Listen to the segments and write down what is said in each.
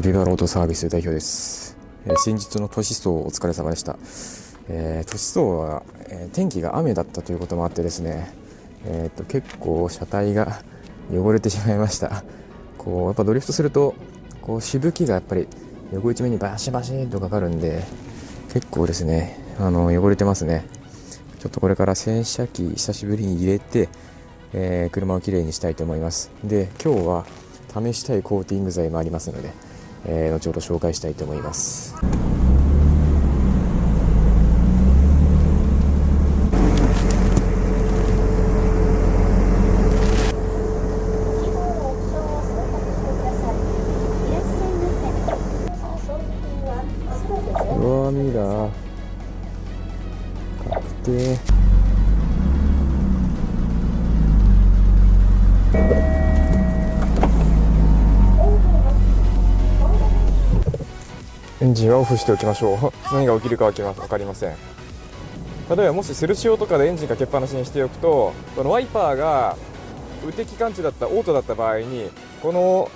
カピバラオートサービス代表です。先日の都市走お疲れ様でした。都市走は、天気が雨だったということもあってですね、結構車体が汚れてしまいました。やっぱドリフトするとしぶきがやっぱり横一面にバシバシとかかるんで、結構ですね汚れてますね。ちょっとこれから洗車機久しぶりに入れて、車をきれいにしたいと思います。で、今日は試したいコーティング剤もありますので、後ほど紹介したいと思います。フロアミラー確定。エンジンはオフしておきましょう。何が起きるか分かりません。例えばもしスルシオとかでエンジンかけっぱなしにしておくと、このワイパーが雨滴感知だったオートだった場合にこの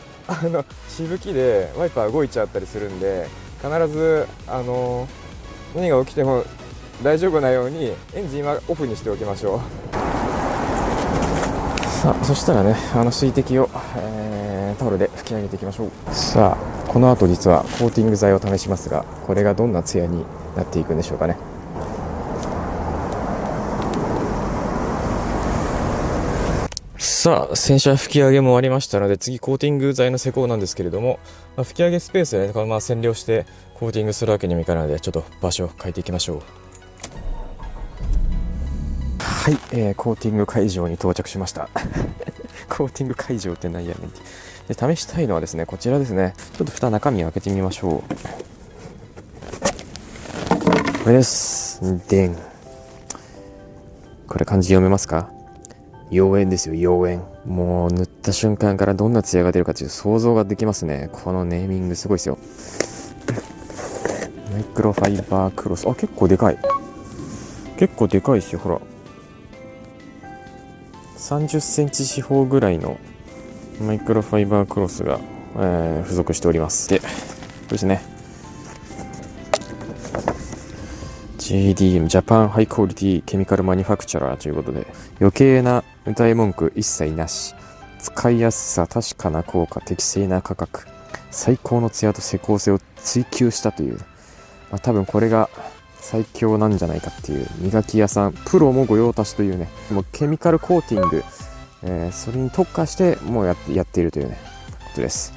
しぶきでワイパー動いちゃったりするんで、必ず何が起きても大丈夫なようにエンジンはオフにしておきましょう。さあ、そしたらね、水滴を、タオルで拭き上げていきましょう。さあ、この後実はコーティング剤を試しますが、これがどんなツヤになっていくんでしょうかね。さあ、洗車拭き上げも終わりましたので、次コーティング剤の施工なんですけれども、拭き上げスペースで、ね、このまま占領してコーティングするわけにもいかないので、ちょっと場所を変えていきましょう。はい、コーティング会場に到着しましたコーティング会場って何やねんで、試したいのはですね、こちらですね。ちょっと蓋中身を開けてみましょう。これです。でん、これ漢字読めますか？妖艶ですよ、妖艶。もう塗った瞬間からどんなツヤが出るかという想像ができますね。このネーミングすごいですよ。マイクロファイバークロス。結構でかい。結構でかいですよ、ほら。30センチ四方ぐらいのマイクロファイバークロスが、付属しております。で、これですね。JDM ジャパンハイクオリティケミカルマニファクチャラーということで、余計な歌い文句一切なし、使いやすさ、確かな効果、適正な価格、最高のツヤと施工性を追求したという、多分これが最強なんじゃないかっていう、磨き屋さんプロも御用達というね、もうケミカルコーティング、それに特化してもうやっているというねことです。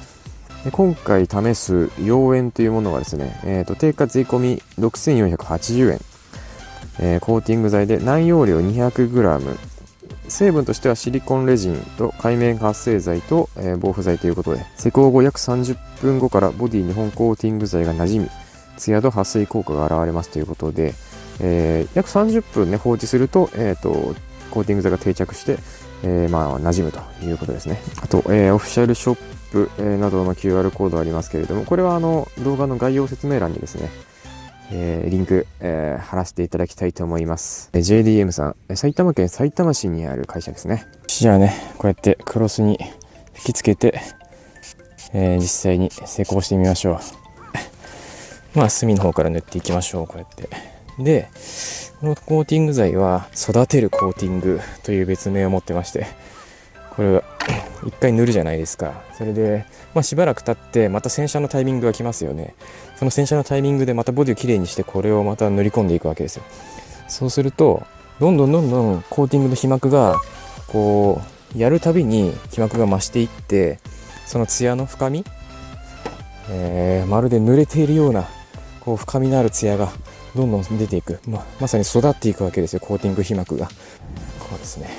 で、今回試す妖艶というものがですね、定価税込み6480円、コーティング剤で内容量 200g、 成分としてはシリコンレジンと界面活性剤と、防腐剤ということで、施工後約30分後からボディに本コーティング剤が馴染み、ツヤと撥水効果が現れますということで、約30分ね放置すると、コーティング剤が定着して、馴染むということですね。あと、オフィシャルショップ、などの QR コードありますけれども、これは動画の概要説明欄にですね、リンク、貼らせていただきたいと思います。JDM さん、埼玉県さいたま市にある会社ですね。じゃあね、こうやってクロスに吹き付けて、実際に施工してみましょう。隅の方から塗っていきましょう。こうやって。で、このコーティング剤は育てるコーティングという別名を持ってまして、これは一回塗るじゃないですか。それで、しばらく経ってまた洗車のタイミングが来ますよね。その洗車のタイミングでまたボディをきれいにして、これをまた塗り込んでいくわけですよ。そうするとどんどんコーティングの皮膜がやるたびに皮膜が増していって、そのツヤの深み、まるで濡れているような深みのあるツヤがどんどん出ていく、まさに育っていくわけですよ、コーティング皮膜が。こうですね。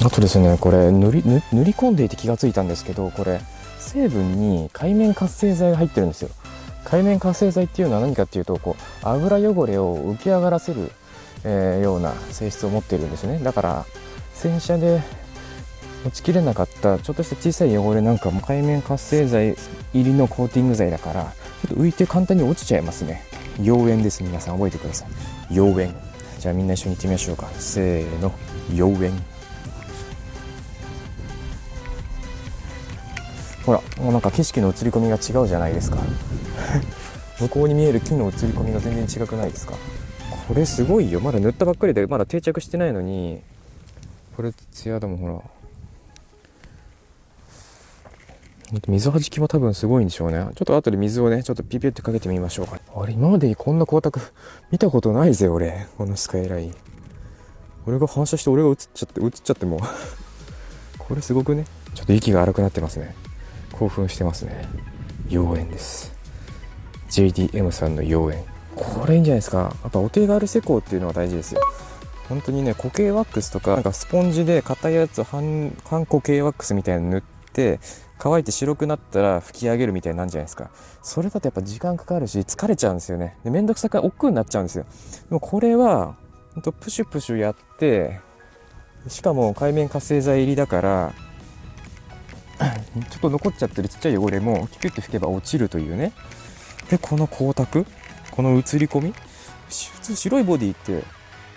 あとですね、これ塗り込んでいて気がついたんですけど、これ成分に界面活性剤が入ってるんですよ。界面活性剤っていうのは何かっていうと、油汚れを浮き上がらせる、ような性質を持っているんですね。だから洗車で落ちきれなかったちょっとした小さい汚れなんかも界面活性剤入りのコーティング剤だから、ちょっと浮いて簡単に落ちちゃいますね。妖艶です。皆さん覚えてください。妖艶。じゃあみんな一緒に言ってみましょうか。せーの、妖艶。ほらもうなんか景色の映り込みが違うじゃないですか向こうに見える木の映り込みが全然違くないですか。これすごいよ。まだ塗ったばっかりでまだ定着してないのに、これツヤだもん。ほら水はじきも多分すごいんでしょうね。ちょっと後で水をねちょっとピピュってかけてみましょうか。あれ今までにこんな光沢見たことないぜ俺。このスカイライン、俺が反射して俺が映っちゃってもうこれすごくね。ちょっと息が荒くなってますね。興奮してますね。妖艶です。 JDM さんの妖艶、これいいんじゃないですか。やっぱお手軽施工っていうのが大事ですよ。本当にね、固形ワックスとかなんかスポンジで硬いやつを半固形ワックスみたいなの塗って乾いて白くなったら拭き上げるみたいになるんじゃないですか。それだとやっぱ時間かかるし疲れちゃうんですよね。でめんどくさく億劫になっちゃうんですよ。でもこれはほんとプシュプシュやって、しかも界面活性剤入りだからちょっと残っちゃってるちっちゃい汚れもキュキュッと拭けば落ちるというね。でこの光沢、この映り込み、普通白いボディって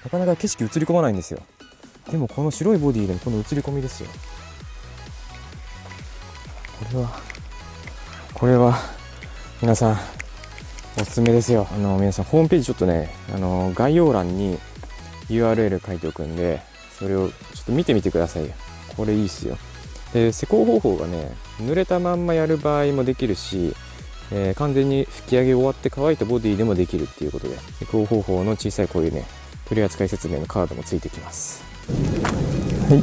なかなか景色映り込まないんですよ。でもこの白いボディでもこの映り込みですよ。これは皆さんおすすめですよ。皆さんホームページちょっとね、概要欄に URL 書いておくんで、それをちょっと見てみてくださいよ。これいいっすよ。で施工方法がね、濡れたまんまやる場合もできるし、完全に拭き上げ終わって乾いたボディでもできるっていうことで、施工方法の小さいこういうね取扱説明のカードもついてきます。はい、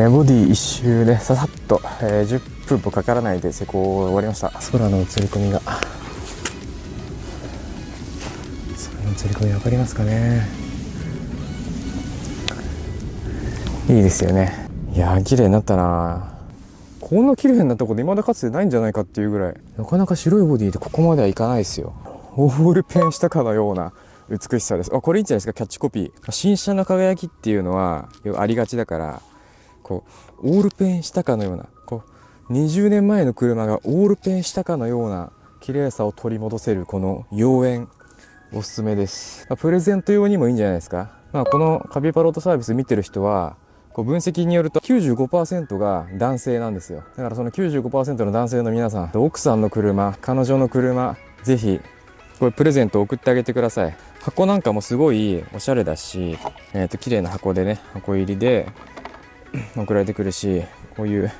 ボディ一周でささっと、10分もかからないで施工終わりました。空の映り込みが、空の映り込み分かりますかね。いいですよね。いやー綺麗になったな。こんな綺麗なとこで未だかつてないんじゃないかっていうぐらい、なかなか白いボディでここまではいかないですよ。オールペンしたかのような美しさです。これいいんじゃないですか、キャッチコピー。新車の輝きっていうのはありがちだから、こうオールペンしたかのような、こう20年前の車がオールペンしたかのような綺麗さを取り戻せるこの妖艶、おすすめです。プレゼント用にもいいんじゃないですか。このカピバロートサービス見てる人はこう分析によると 95% が男性なんですよ。だからその 95% の男性の皆さん、奥さんの車、彼女の車、ぜひこれプレゼント送ってあげてください。箱なんかもすごいおしゃれだし、綺麗な箱でね、箱入りで送られてくるし、こういう、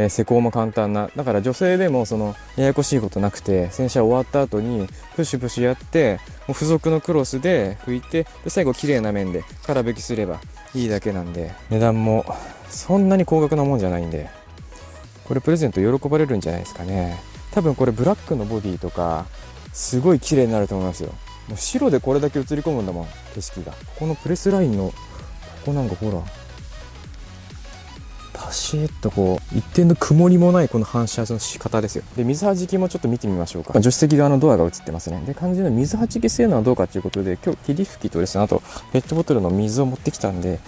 施工も簡単な、だから女性でもそのややこしいことなくて、洗車終わった後にプシュプシュやって、もう付属のクロスで拭いて、で最後綺麗な面で空拭きすればいいだけなんで、値段もそんなに高額なもんじゃないんで、これプレゼント喜ばれるんじゃないですかね。多分これブラックのボディとかすごい綺麗になると思いますよ。もう白でこれだけ映り込むんだもん、景色が。ここのプレスラインのここなんかほらパシッとこう一点の曇りもないこの反射の仕方ですよ。で水はじきもちょっと見てみましょうか。助手席側のドアが映ってますね。で肝心の水はじき性能はどうかということで、今日霧吹きとですね、あとペットボトルの水を持ってきたんで、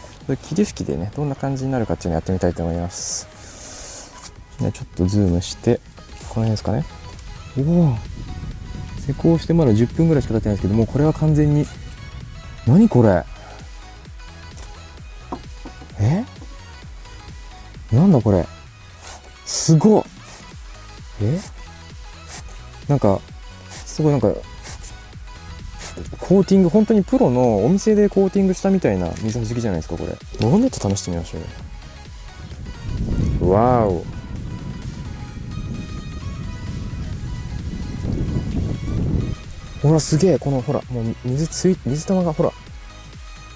霧吹きでねどんな感じになるかっていうのをやってみたいと思います。でちょっとズームしてこの辺ですかね。おお、施工してまだ10分ぐらいしか経ってないですけども、これは完全に、何これ、なんだこれ、すごっ。なんかすごい、なんかコーティング、本当にプロのお店でコーティングしたみたいな水はじきじゃないですか。これボンネット試してみましょうよ。わーお、ほらすげえ、このほらもう水玉がほら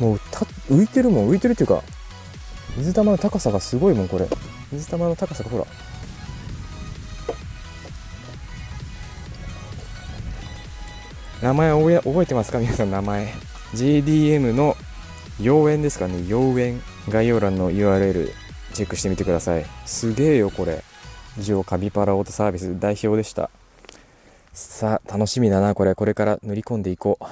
もう浮いてるもん。浮いてるっていうか水玉の高さがすごいもん。これ水玉の高さがほら、名前覚えてますか皆さん。名前 JDM の妖艶ですかね。妖艶、概要欄の URL チェックしてみてください。すげえよこれ。以上カピバラオートサービス代表でした。さあ楽しみだなこれ。これから塗り込んでいこう。